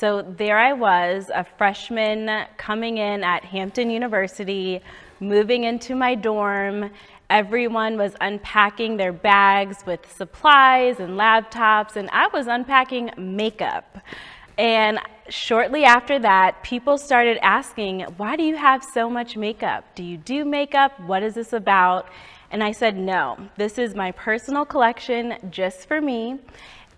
So there I was, a freshman coming in at Hampton University, moving into my dorm. Everyone was unpacking their bags with supplies and laptops, and I was unpacking makeup. And shortly after that, people started asking, why do you have so much makeup? Do you do makeup? What is this about? And I said, no, this is my personal collection just for me.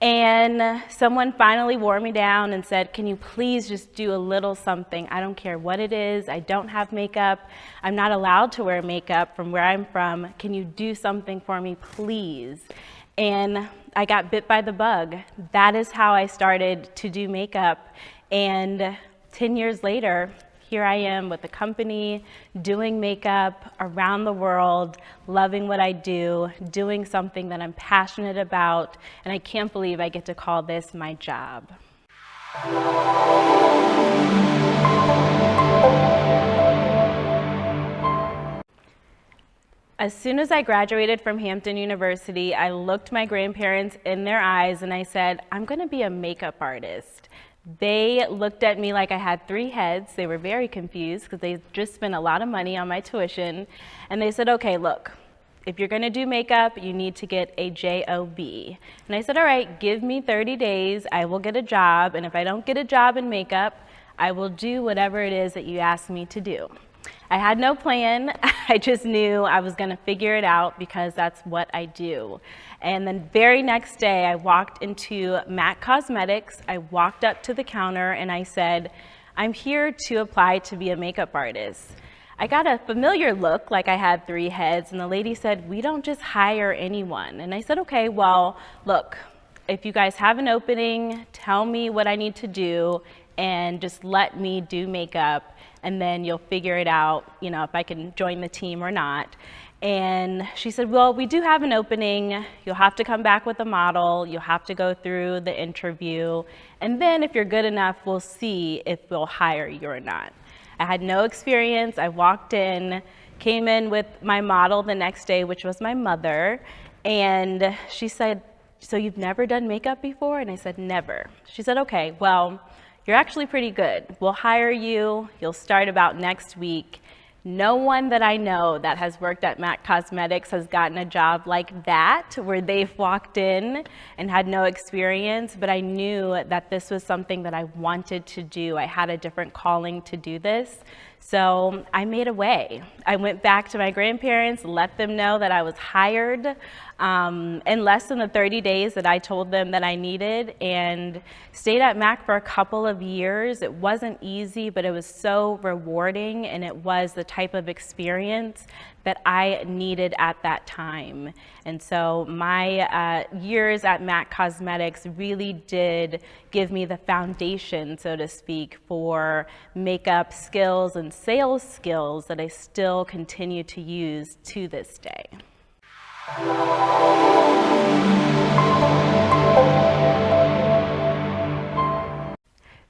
And someone finally wore me down and said, can you please just do a little something? I don't care what it is. I don't have makeup. I'm not allowed to wear makeup from where I'm from. Can you do something for me, please? And I got bit by the bug. That is how I started to do makeup. And 10 years later, here I am with a company, doing makeup around the world, loving what I do, doing something that I'm passionate about, and I can't believe I get to call this my job. As soon as I graduated from Hampton University, I looked my grandparents in their eyes and I said, I'm gonna be a makeup artist. They looked at me like I had 3 heads. They were very confused because they just spent a lot of money on my tuition. And they said, okay, look, if you're gonna do makeup, you need to get a job. And I said, all right, give me 30 days, I will get a job. And if I don't get a job in makeup, I will do whatever it is that you ask me to do. I had no plan. I just knew I was gonna figure it out because that's what I do. And then very next day, I walked into MAC Cosmetics. I walked up to the counter and I said, I'm here to apply to be a makeup artist. I got a familiar look like I had 3 heads, and the lady said, we don't just hire anyone. And I said, okay, well, look, if you guys have an opening, tell me what I need to do and just let me do makeup, and then you'll figure it out, you know, if I can join the team or not. And she said, well, we do have an opening. You'll have to come back with a model. You'll have to go through the interview. And then if you're good enough, we'll see if we'll hire you or not. I had no experience. I walked in, came in with my model the next day, which was my mother. And she said, so you've never done makeup before? And I said, never. She said, okay, well, you're actually pretty good. We'll hire you. You'll start about next week. No one that I know that has worked at MAC Cosmetics has gotten a job like that, where they've walked in and had no experience, but I knew that this was something that I wanted to do. I had a different calling to do this. So I made a way. I went back to my grandparents, let them know that I was hired in less than the 30 days that I told them that I needed, and stayed at MAC for a couple of years. It wasn't easy, but it was so rewarding, and it was the type of experience that I needed at that time. And so my years at MAC Cosmetics really did give me the foundation, so to speak, for makeup skills and sales skills that I still continue to use to this day.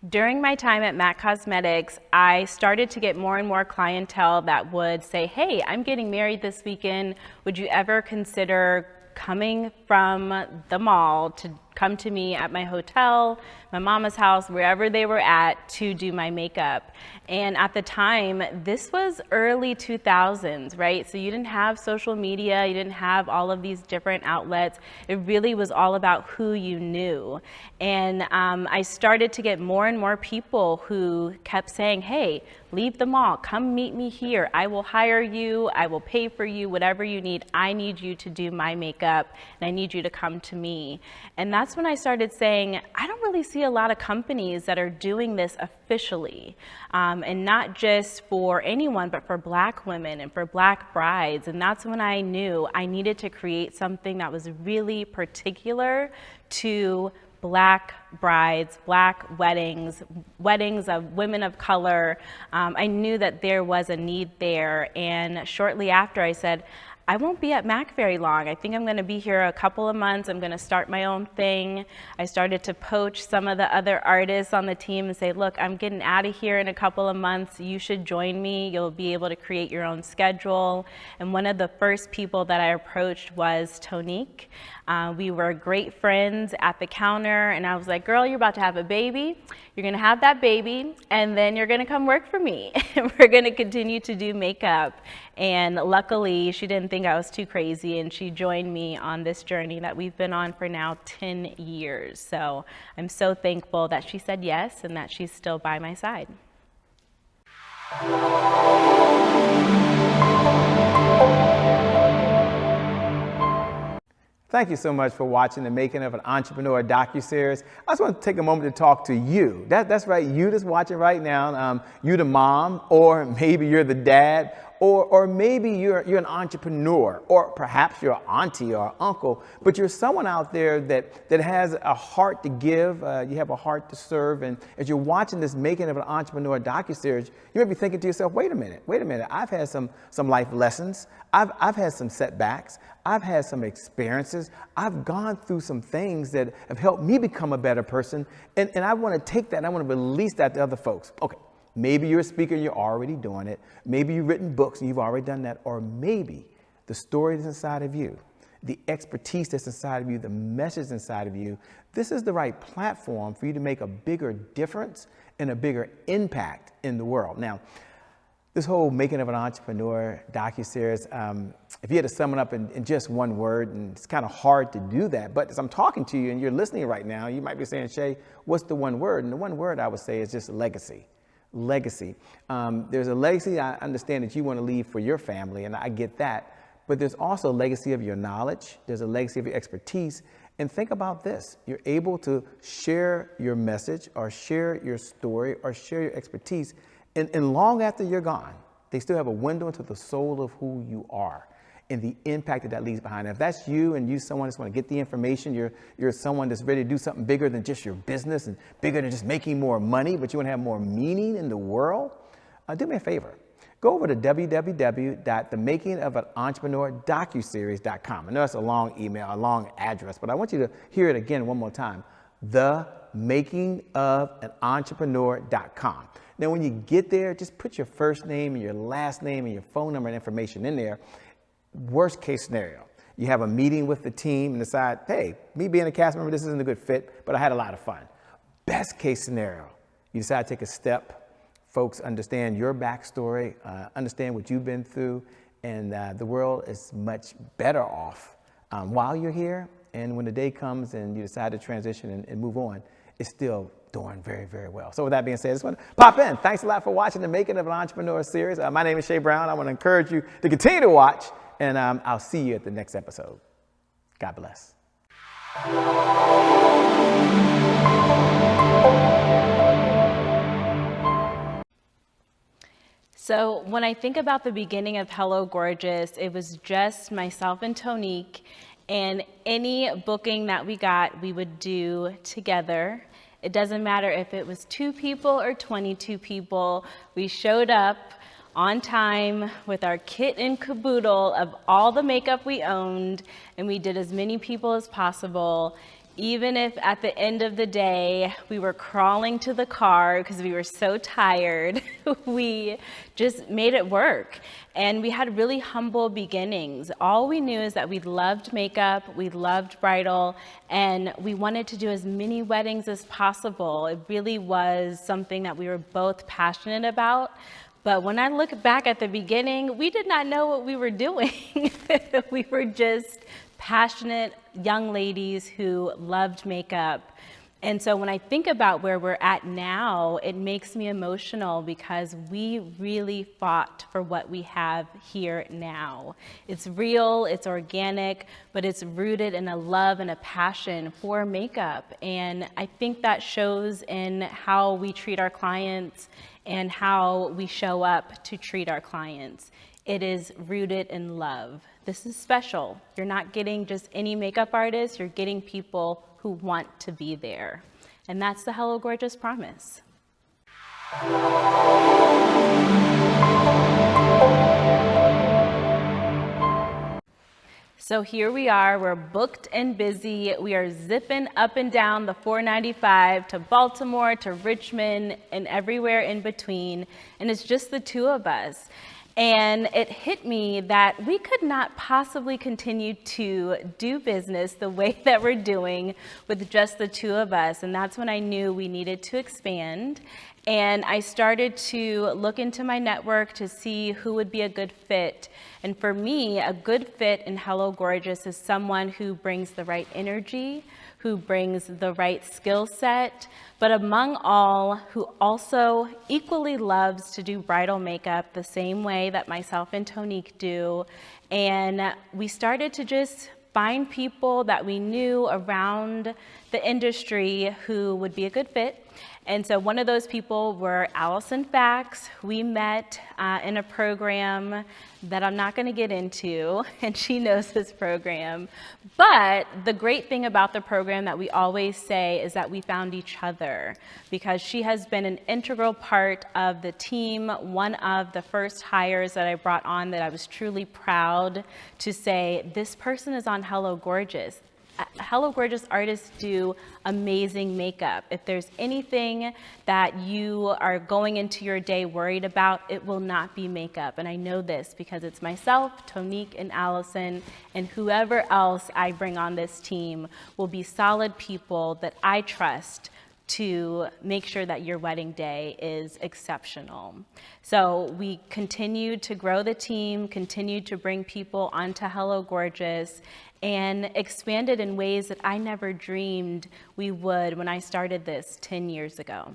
During my time at MAC Cosmetics, I started to get more and more clientele that would say, hey, I'm getting married this weekend. Would you ever consider coming from the mall to come to me at my hotel, my mama's house, wherever they were at, to do my makeup? And at the time, this was early 2000s, right? So you didn't have social media, you didn't have all of these different outlets. It really was all about who you knew. And I started to get more and more people who kept saying, hey, leave the mall, come meet me here. I will hire you, I will pay for you, whatever you need. I need you to do my makeup, and I need you to come to me. And that's when I started saying, I don't really see a lot of companies that are doing this officially, and not just for anyone, but for Black women and for Black brides. And that's when I knew I needed to create something that was really particular to Black brides, Black weddings, weddings of women of color. I knew that there was a need there. And shortly after, I said, I won't be at Mac very long. I think I'm going to be here a couple of months. I'm going to start my own thing. I started to poach some of the other artists on the team and say, look, I'm getting out of here in a couple of months. You should join me. You'll be able to create your own schedule. And one of the first people that I approached was Tonique. We were great friends at the counter, and I was like, girl, you're about to have a baby. You're going to have that baby, and then you're going to come work for me. And we're going to continue to do makeup. And luckily, she didn't think I was too crazy, and she joined me on this journey that we've been on for now 10 years. So I'm so thankful that she said yes and that she's still by my side. Thank you so much for watching the Making of an Entrepreneur DocuSeries. I just want to take a moment to talk to you. That's right, you that's watching right now. You the mom, or maybe you're the dad, or maybe you're an entrepreneur, or perhaps you're an auntie or uncle, but you're someone out there that has a heart to give, you have a heart to serve, and as you're watching this Making of an Entrepreneur DocuSeries, you may be thinking to yourself, wait a minute, I've had some life lessons, I've had some setbacks, I've had some experiences, I've gone through some things that have helped me become a better person, and I want to take that and I want to release that to other folks. Okay. Maybe you're a speaker and you're already doing it. Maybe you've written books and you've already done that. Or maybe the story that's inside of you, the expertise that's inside of you, the message inside of you, this is the right platform for you to make a bigger difference and a bigger impact in the world. Now, this whole Making of an Entrepreneur DocuSeries, if you had to sum it up in just one word, and it's kind of hard to do that, but as I'm talking to you and you're listening right now, you might be saying, Shay, what's the one word? And the one word I would say is just legacy. Legacy. There's a legacy I understand that you want to leave for your family, and I get that, but there's also a legacy of your knowledge. There's a legacy of your expertise. And think about this. You're able to share your message or share your story or share your expertise, and long after you're gone, they still have a window into the soul of who you are and the impact that leaves behind. If that's you and you someone that's want to get the information, you're someone that's ready to do something bigger than just your business and bigger than just making more money, but you want to have more meaning in the world, do me a favor. Go over to www.themakingofanontrepreneurdocuseries.com. I know that's a long email, a long address, but I want you to hear it again one more time. Themakingofanoentrepreneur.com. Now, when you get there, just put your first name and your last name and your phone number and information in there. Worst case scenario, you have a meeting with the team and decide, hey, me being a cast member, this isn't a good fit, but I had a lot of fun. Best case scenario, you decide to take a step. Folks understand your backstory, understand what you've been through, and the world is much better off while you're here. And when the day comes and you decide to transition and move on, it's still doing very, very well. So with that being said, I just want to pop in. Thanks a lot for watching the Making of an Entrepreneur series. My name is Shay Brown. I want to encourage you to continue to watch, and I'll see you at the next episode. God bless. So when I think about the beginning of Hello Gorgeous, it was just myself and Tonique, and any booking that we got, we would do together. It doesn't matter if it was 2 people or 22 people. We showed up on time with our kit and caboodle of all the makeup we owned, and we did as many people as possible. Even if at the end of the day, we were crawling to the car because we were so tired, we just made it work. And we had really humble beginnings. All we knew is that we loved makeup, we loved bridal, and we wanted to do as many weddings as possible. It really was something that we were both passionate about. But when I look back at the beginning, we did not know what we were doing. We were just passionate young ladies who loved makeup. And so when I think about where we're at now, it makes me emotional because we really fought for what we have here now. It's real, it's organic, but it's rooted in a love and a passion for makeup. And I think that shows in how we treat our clients and how we show up to treat our clients. It is rooted in love. This is special. You're not getting just any makeup artist, you're getting people who want to be there. And that's the Hello Gorgeous promise. So here we are, we're booked and busy. We are zipping up and down the 495 to Baltimore, to Richmond, and everywhere in between. And it's just the two of us. And it hit me that we could not possibly continue to do business the way that we're doing with just the two of us. And that's when I knew we needed to expand. And I started to look into my network to see who would be a good fit. And for me, a good fit in Hello Gorgeous is someone who brings the right energy, who brings the right skill set, but among all, who also equally loves to do bridal makeup the same way that myself and Tonique do. And we started to just find people that we knew around the industry who would be a good fit. And so one of those people were Allison Fax. We met in a program that I'm not going to get into, and she knows this program. But the great thing about the program that we always say is that we found each other, because she has been an integral part of the team, one of the first hires that I brought on that I was truly proud to say, this person is on Hello Gorgeous. Hello Gorgeous artists do amazing makeup. If there's anything that you are going into your day worried about, it will not be makeup. And I know this because it's myself, Tonique, and Allison, and whoever else I bring on this team will be solid people that I trust to make sure that your wedding day is exceptional. So we continued to grow the team, continued to bring people onto Hello Gorgeous, and expanded in ways that I never dreamed we would when I started this 10 years ago.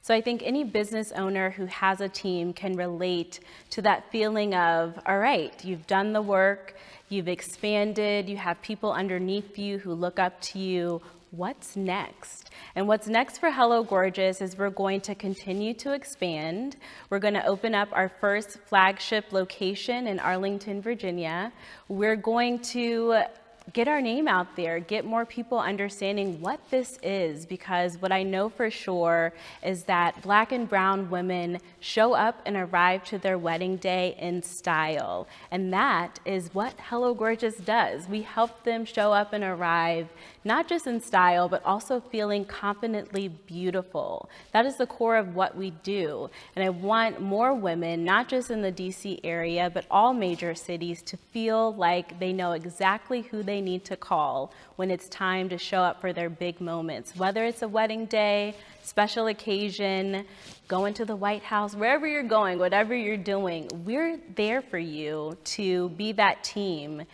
So I think any business owner who has a team can relate to that feeling of, all right, you've done the work, you've expanded, you have people underneath you who look up to you. What's next? And what's next for Hello Gorgeous is we're going to continue to expand. We're going to open up our first flagship location in Arlington, Virginia. We're going to get our name out there, get more people understanding what this is, because what I know for sure is that Black and brown women show up and arrive to their wedding day in style. And that is what Hello Gorgeous does. We help them show up and arrive not just in style, but also feeling confidently beautiful. That is the core of what we do. And I want more women, not just in the DC area, but all major cities, to feel like they know exactly who they need to call when it's time to show up for their big moments. Whether it's a wedding day, special occasion, going to the White House, wherever you're going, whatever you're doing, we're there for you to be that team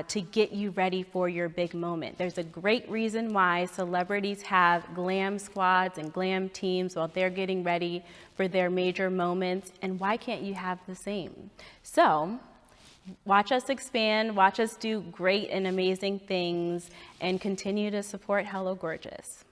to get you ready for your big moment. There's a great reason why celebrities have glam squads and glam teams while they're getting ready for their major moments, and why can't you have the same? So watch us expand, watch us do great and amazing things, and continue to support Hello Gorgeous.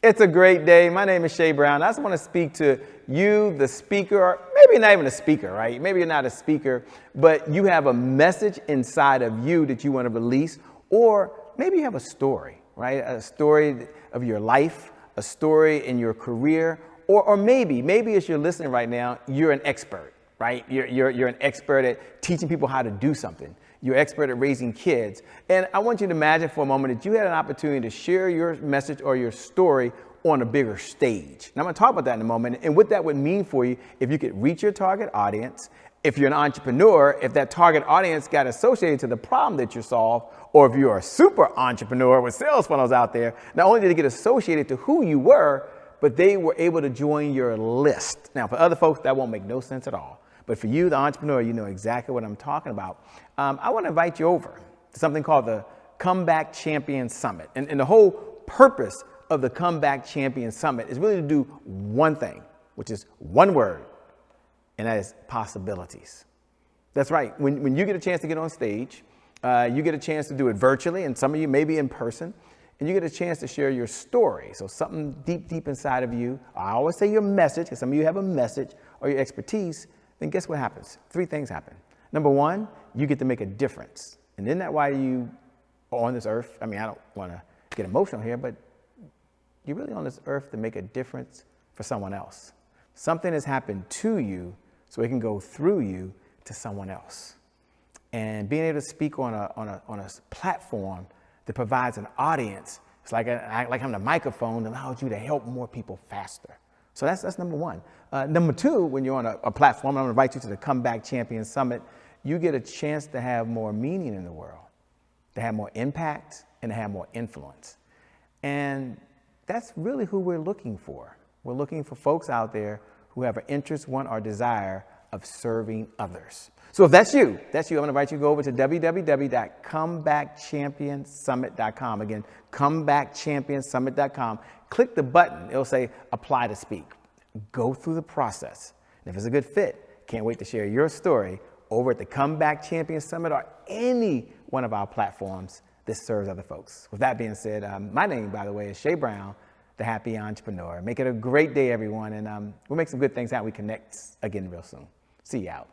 It's a great day. My name is Shay Brown. I just want to speak to you, the speaker, or maybe not even a speaker, right? Maybe you're not a speaker, but you have a message inside of you that you want to release, or maybe you have a story, right? A story of your life, a story in your career, or maybe as you're listening right now, you're an expert, right? You're an expert at teaching people how to do something. You're an expert at raising kids. And I want you to imagine for a moment that you had an opportunity to share your message or your story on a bigger stage. And I'm going to talk about that in a moment and what that would mean for you if you could reach your target audience. If you're an entrepreneur, if that target audience got associated to the problem that you solve, or if you're a super entrepreneur with sales funnels out there, not only did they get associated to who you were, but they were able to join your list. Now, for other folks, that won't make no sense at all. But for you, the entrepreneur, you know exactly what I'm talking about. I want to invite you over to something called the Comeback Champion Summit. And the whole purpose of the Comeback Champion Summit is really to do one thing, which is one word, and that is possibilities. That's right. When you get a chance to get on stage, you get a chance to do it virtually, and some of you maybe in person, and you get a chance to share your story. So something deep inside of you. I always say your message, because some of you have a message or your expertise. Then guess what happens? 3 things happen. Number 1, you get to make a difference. And isn't that why you on this earth, I mean, I don't want to get emotional here, but you're really on this earth to make a difference for someone else. Something has happened to you so it can go through you to someone else. And being able to speak on a platform that provides an audience, it's like having a microphone that allows you to help more people faster. So that's number one. Number two, when you're on a platform, I'm gonna invite you to the Comeback Champion Summit, you get a chance to have more meaning in the world, to have more impact, and to have more influence. And that's really who we're looking for. We're looking for folks out there who have an interest, want, or desire of serving others. So if that's you, I'm gonna invite you to go over to www.comebackchampionsummit.com. Again, comebackchampionsummit.com. Click the button, it'll say apply to speak. Go through the process. And if it's a good fit, can't wait to share your story over at the Comeback Champion Summit or any one of our platforms that serves other folks. With that being said, my name, by the way, is Shay Brown, the Happy Entrepreneur. Make it a great day, everyone, and we'll make some good things happen. We connect again real soon. See you out.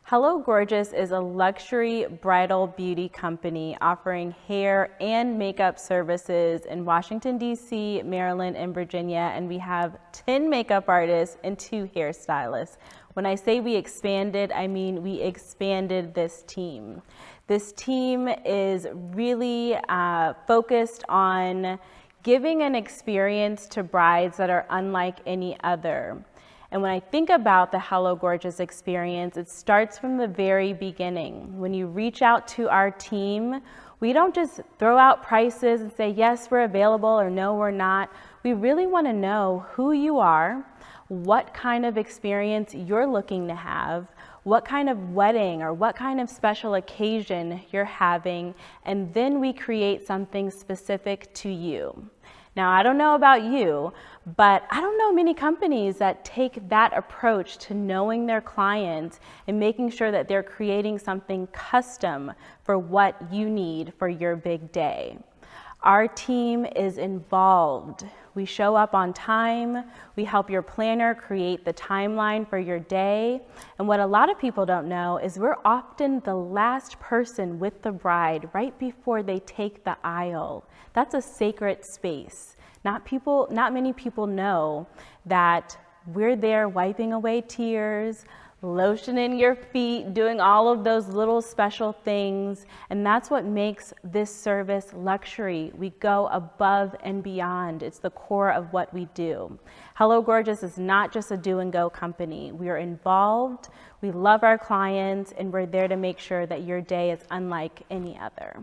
Hello Gorgeous is a luxury bridal beauty company offering hair and makeup services in Washington, D.C., Maryland, and Virginia, and we have 10 makeup artists and 2 hairstylists. When I say we expanded, I mean we expanded this team. This team is really focused on giving an experience to brides that are unlike any other. And when I think about the Hello Gorgeous experience, it starts from the very beginning. When you reach out to our team, we don't just throw out prices and say, yes, we're available, or no, we're not. We really want to know who you are, what kind of experience you're looking to have, what kind of wedding or what kind of special occasion you're having, and then we create something specific to you. Now, I don't know about you, but I don't know many companies that take that approach to knowing their clients and making sure that they're creating something custom for what you need for your big day. Our team is involved. We show up on time. We help your planner create the timeline for your day. And what a lot of people don't know is we're often the last person with the bride right before they take the aisle. That's a sacred space. Not many people know that we're there wiping away tears, lotioning your feet, doing all of those little special things. And that's what makes this service luxury. We go above and beyond. It's the core of what we do. Hello Gorgeous is not just a do and go company. We are involved, we love our clients, and we're there to make sure that your day is unlike any other.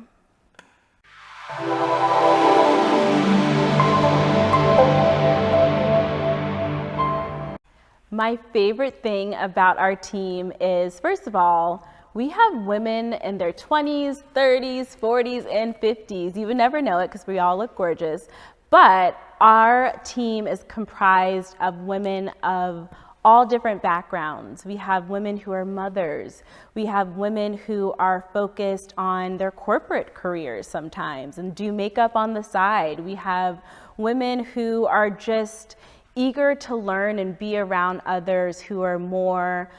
My favorite thing about our team is, first of all, we have women in their 20s, 30s, 40s, and 50s. You would never know it because we all look gorgeous. But our team is comprised of women of all different backgrounds. We have women who are mothers. We have women who are focused on their corporate careers sometimes and do makeup on the side. We have women who are just eager to learn and be around others who are more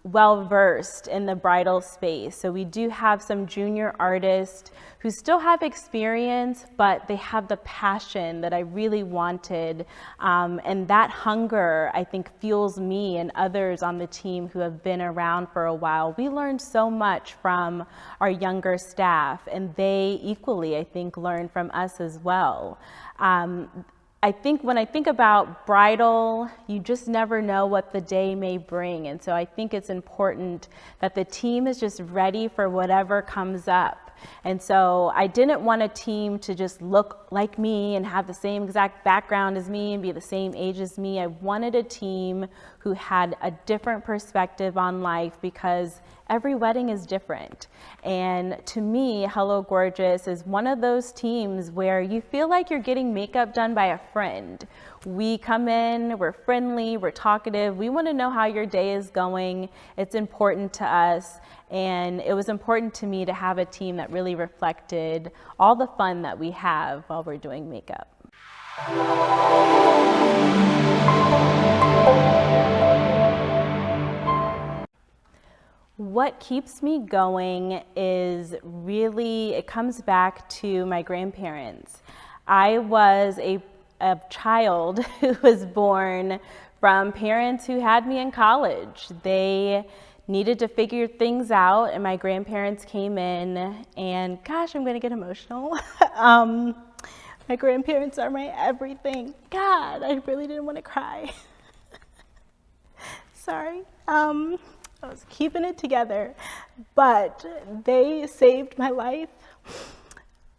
well-versed in the bridal space. So we do have some junior artists who still have experience, but they have the passion that I really wanted. And that hunger, I think, fuels me and others on the team who have been around for a while. We learned so much from our younger staff, and they equally, I think, learn from us as well. I think when I think about bridal, you just never know what the day may bring. And so I think it's important that the team is just ready for whatever comes up. And so I didn't want a team to just look like me and have the same exact background as me and be the same age as me. I wanted a team who had a different perspective on life because every wedding is different. And to me, Hello Gorgeous is one of those teams where you feel like you're getting makeup done by a friend. We come in, we're friendly, we're talkative. We want to know how your day is going. It's important to us. And it was important to me to have a team that really reflected all the fun that we have while we're doing makeup. What keeps me going is really, it comes back to my grandparents. I was a child who was born from parents who had me in college. They needed to figure things out, and my grandparents came in, and gosh, I'm gonna get emotional. My grandparents are my everything. God, I really didn't want to cry. Sorry. I was keeping it together, but they saved my life.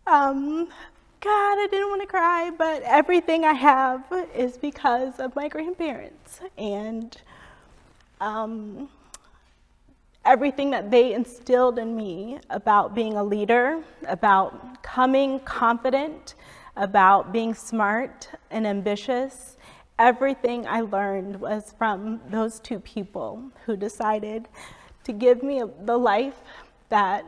God, I didn't want to cry, but everything I have is because of my grandparents, and everything that they instilled in me about being a leader, about coming confident, about being smart and ambitious. Everything I learned was from those two people who decided to give me the life that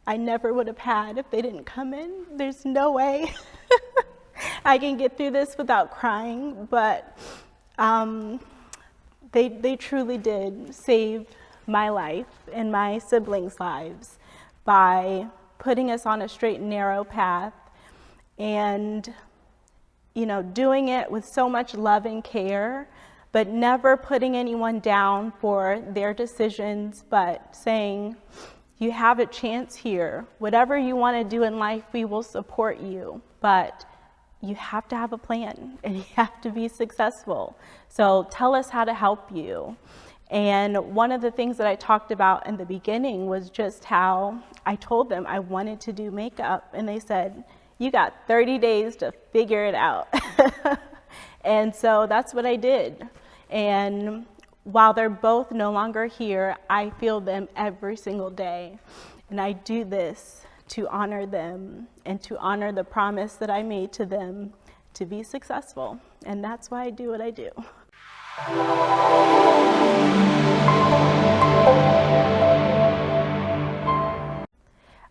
I never would have had if they didn't come in. There's no way I can get through this without crying, but they truly did save my life and my siblings' lives by putting us on a straight and narrow path, and doing it with so much love and care, but never putting anyone down for their decisions, but saying, you have a chance here. Whatever you want to do in life, we will support you, but you have to have a plan and you have to be successful. So tell us how to help you. And one of the things that I talked about in the beginning was just how I told them I wanted to do makeup, and they said, you got 30 days to figure it out. And so that's what I did. And while they're both no longer here, I feel them every single day. And I do this to honor them and to honor the promise that I made to them to be successful. And that's why I do what I do.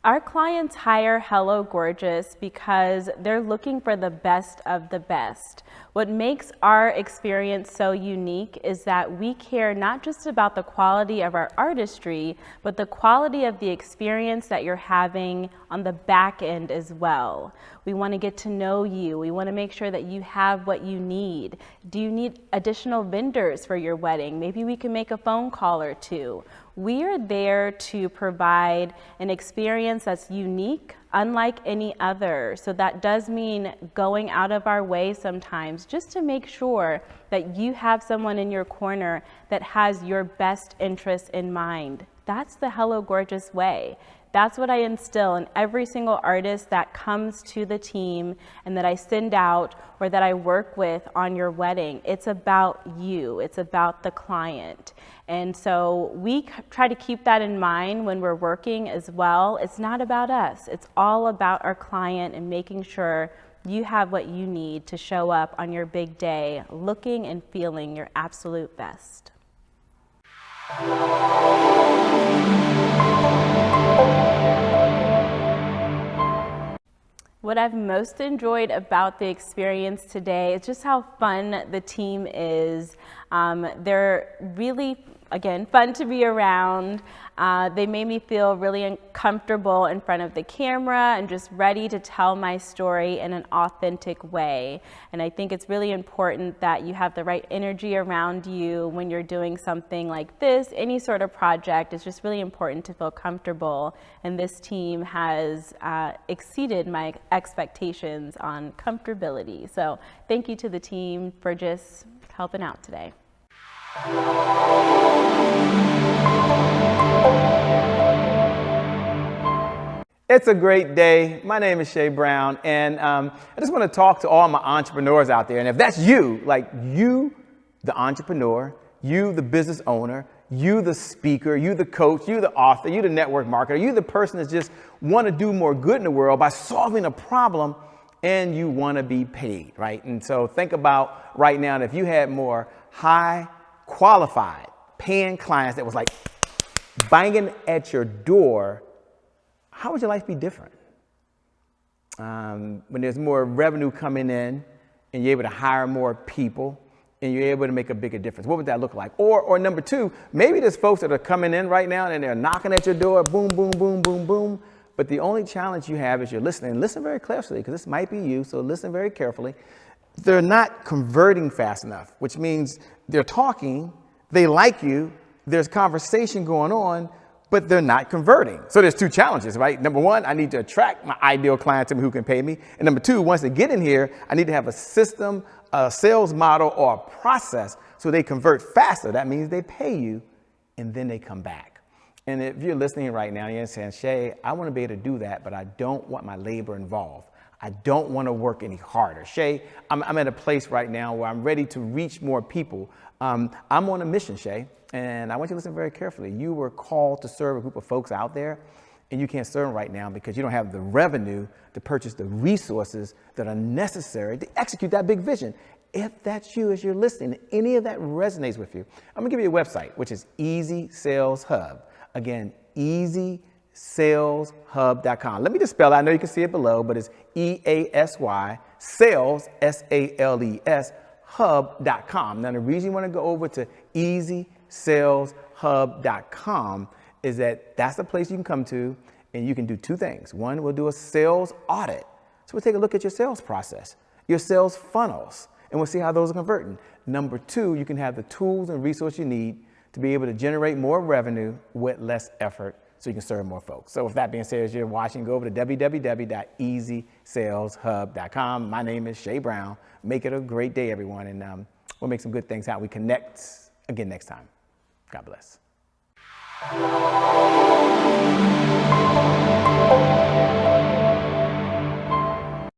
Our clients hire Hello Gorgeous because they're looking for the best of the best. What makes our experience so unique is that we care not just about the quality of our artistry, but the quality of the experience that you're having on the back end as well. We want to get to know you. We want to make sure that you have what you need. Do you need additional vendors for your wedding? Maybe we can make a phone call or two. We are there to provide an experience that's unique, unlike any other. So that does mean going out of our way sometimes just to make sure that you have someone in your corner that has your best interests in mind. That's the Hello Gorgeous way. That's what I instill in every single artist that comes to the team and that I send out or that I work with on your wedding. It's about you. It's about the client. And so we try to keep that in mind when we're working as well. It's not about us. It's all about our client and making sure you have what you need to show up on your big day looking and feeling your absolute best. What I've most enjoyed about the experience today is just how fun the team is. They're really, again, fun to be around. They made me feel really comfortable in front of the camera and just ready to tell my story in an authentic way. And I think it's really important that you have the right energy around you when you're doing something like this. Any sort of project, it's just really important to feel comfortable. And this team has exceeded my expectations on comfortability. So thank you to the team for just helping out today. It's a great day. My name is Shay Brown, and I just want to talk to all my entrepreneurs out there. And if that's you, like you, the entrepreneur, you, the business owner, you, the speaker, you, the coach, you, the author, you, the network marketer, you, the person that just want to do more good in the world by solving a problem, and you want to be paid, right? And so think about right now, if you had more high qualified paying clients that was like banging at your door, how would your life be different? When there's more revenue coming in and you're able to hire more people and you're able to make a bigger difference? What would that look like? Or number two, maybe there's folks that are coming in right now and they're knocking at your door, boom, boom, boom, boom, boom. But the only challenge you have is you're listening. Listen very closely, because this might be you, so listen very carefully. They're not converting fast enough, which means they're talking, they like you, there's conversation going on, but they're not converting. So there's two challenges, right? Number one, I need to attract my ideal client to me who can pay me. And number two, once they get in here, I need to have a system, a sales model, or a process so they convert faster. That means they pay you and then they come back. And if you're listening right now, you're saying, Shay, I want to be able to do that, but I don't want my labor involved. I don't want to work any harder. Shay, I'm at a place right now where I'm ready to reach more people. I'm on a mission, Shay, and I want you to listen very carefully. You were called to serve a group of folks out there, and you can't serve them right now because you don't have the revenue to purchase the resources that are necessary to execute that big vision. If that's you as you're listening, any of that resonates with you, I'm going to give you a website, which is Easy Sales Hub. Again, easysaleshub.com. Let me just spell it. I know you can see it below, but it's EASY, sales, SALES, hub.com. Now, the reason you want to go over to easysaleshub.com is that that's the place you can come to, and you can do two things. One, we'll do a sales audit. So we'll take a look at your sales process, your sales funnels, and we'll see how those are converting. Number two, you can have the tools and resources you need to be able to generate more revenue with less effort so you can serve more folks. So with that being said, as you're watching, go over to www.easysaleshub.com. My name is Shay Brown. Make it a great day, everyone, and we'll make some good things happen. We connect again next time. God bless.